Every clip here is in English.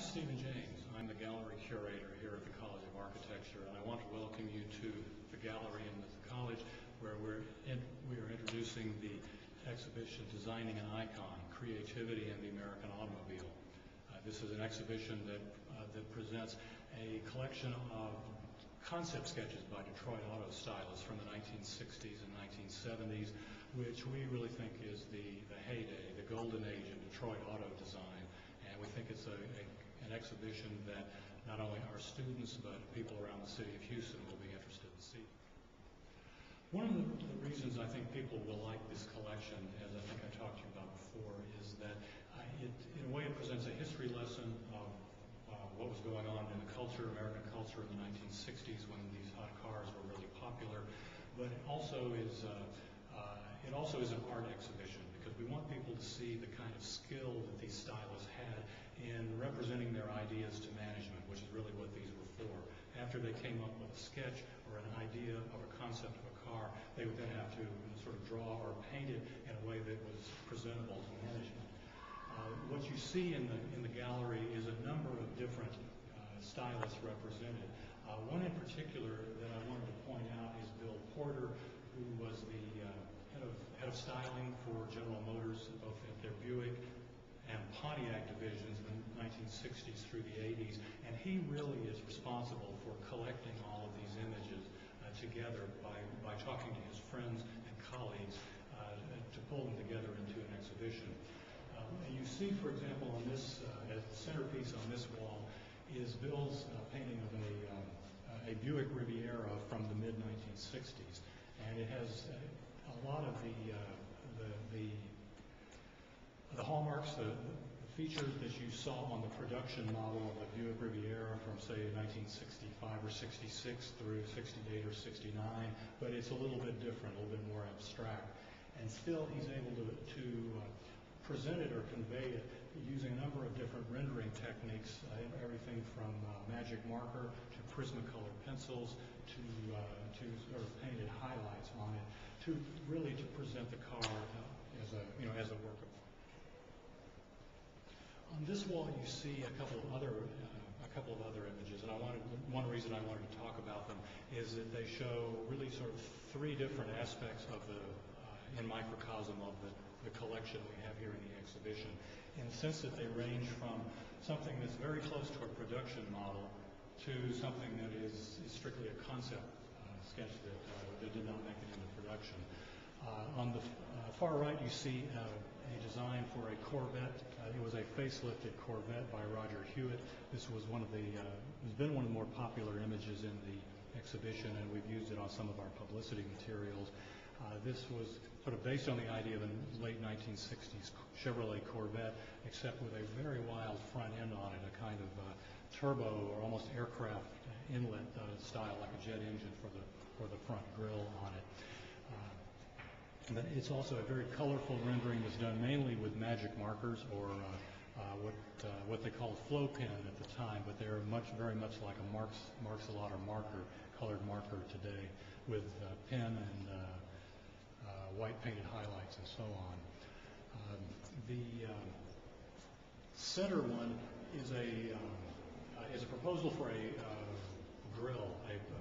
I'm Stephen James. I'm the gallery curator here at the College of Architecture, and I want to welcome you to the gallery and the college where we are introducing the exhibition Designing an Icon, Creativity in the American Automobile. This is an exhibition that presents a collection of concept sketches by Detroit auto stylists from the 1960s and 1970s, which we really think is the heyday, the golden age of Detroit auto design. And we think it's an exhibition that not only our students but people around the city of Houston will be interested in seeing. One of the reasons I think people will like this collection, as I think I talked to you about before, is that in a way it presents a history lesson of what was going on in the culture, American culture in the 1960s when these hot cars were really popular. But it also is an art exhibition because we want people to see the kind of skill that these stylists had in representing their ideas to management, which is really what these were for. After they came up with a sketch or an idea of a concept of a car, they would then have to sort of draw or paint it in a way that was presentable to management. What you see in the gallery is a number of different stylists represented. One in particular that I wanted to point out is Bill Porter, who was the head of styling for General Motors, both at their Buick and Pontiac divisions in the 1960s through the 80s, and he really is responsible for collecting all of these images together by talking to his friends and colleagues to pull them together into an exhibition. You see, for example, on this as the centerpiece on this wall is Bill's painting of a Buick Riviera from the mid-1960s, and it has a lot of the hallmarks, the features that you saw on the production model of the Buick Riviera from, say, 1965 or 66 through 68 or 69, but it's a little bit different, a little bit more abstract. And still, he's able to present it or convey it using a number of different rendering techniques, everything from magic marker to Prismacolor pencils to sort of painted highlights on it, to really to present the car as a work of art. On this wall, you see a couple of other images, and one reason I wanted to talk about them is that they show really sort of three different aspects of in microcosm of the collection we have here in the exhibition, in the sense that they range from something that's very close to a production model to something that is strictly a concept sketch that did not make it into production. On the far right, you see a design for a Corvette. It was a facelifted Corvette by Roger Hewitt. This was has been one of the more popular images in the exhibition, and we've used it on some of our publicity materials. This was sort of based on the idea of a late 1960s Chevrolet Corvette, except with a very wild front end on it, a kind of turbo or almost aircraft inlet style, like a jet engine for the front grille on it. But it's also a very colorful rendering that's done mainly with magic markers or what they called flow pen at the time, but they're very much like a Marks-a-Lot marker, colored marker today, with pen and white painted highlights and so on. The center one is a proposal for a grille,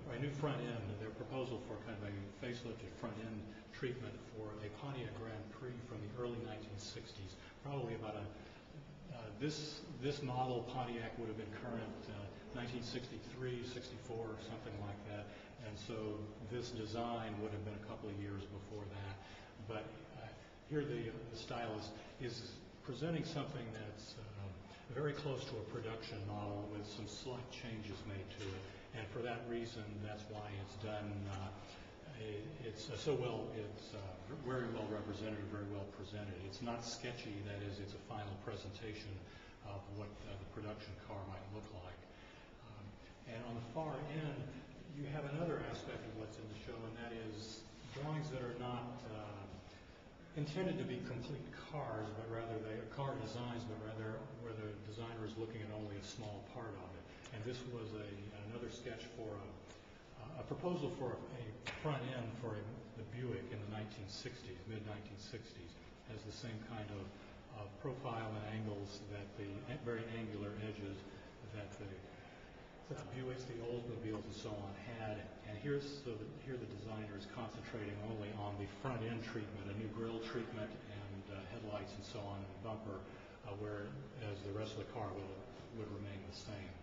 a new front end. Their proposal for kind of a facelifted front end treatment for a Pontiac Grand Prix from the early 1960s. Probably about this model Pontiac would have been current 1963, 64, or something like that. And so this design would have been a couple of years before that. But here the stylist is presenting something that's very close to a production model with some slight changes made to it. And for that reason, that's why it's done. It's very well represented, very well presented. It's not sketchy. That is, it's a final presentation of what the production car might look like. And on the far end, you have another aspect of what's in the show, and that is drawings that are not intended to be complete cars, but rather they are car designs, but rather where the designer is looking at only a small part of it. And this was another sketch for a proposal for a front end for the Buick in the 1960s, mid-1960s, has the same kind of profile and angles that the very angular edges that the Buicks, the Oldsmobiles, and so on had. And here the designer is concentrating only on the front end treatment, a new grille treatment and headlights and so on, and bumper, whereas the rest of the car would remain the same.